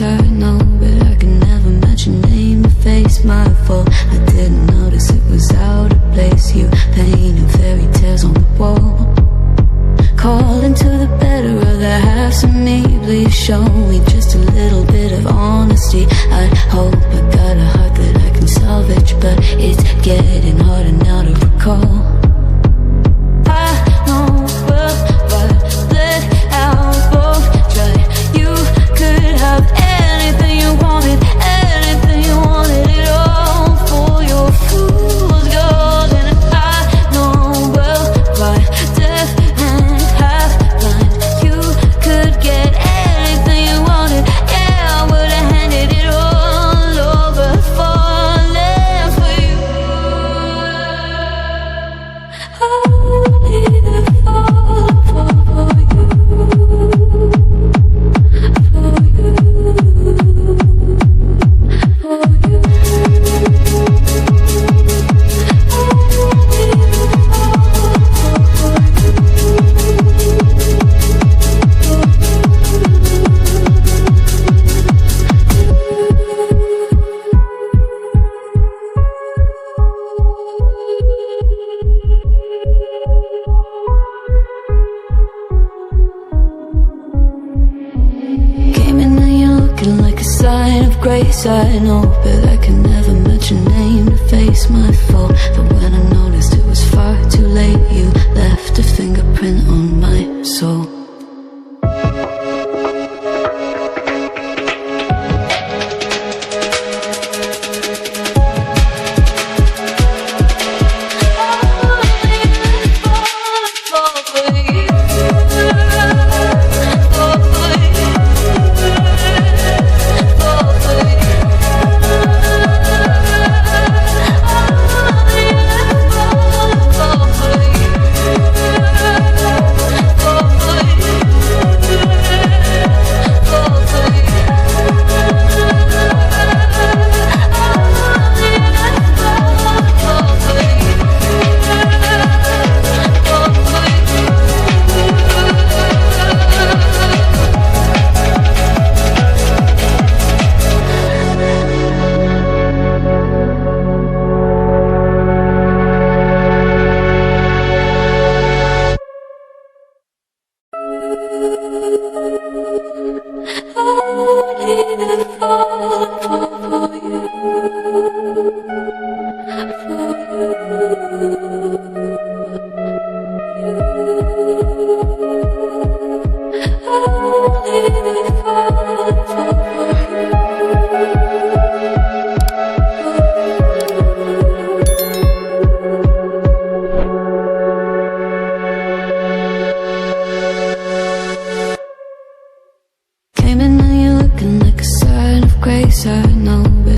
I know, but I can never match your name or face. My fault, I didn't notice it was out of place. You painted fairy tales on the wall, calling to the better of the halves of me. Please show me just a little bit of honesty. I hope I got a heart that I can salvage, but it's getting harder now to recall. I know well, but let out both try. You could have anything you wanted it all for your fool's gold. And I know well by deaf and half blind, you could get anything you wanted. Yeah, I would have handed it all over, falling for you. I need to fall for you. Grace, I know, but I can never match your name to face my fault. But when I noticed it was far too late, you left a fingerprint on my soul. For you.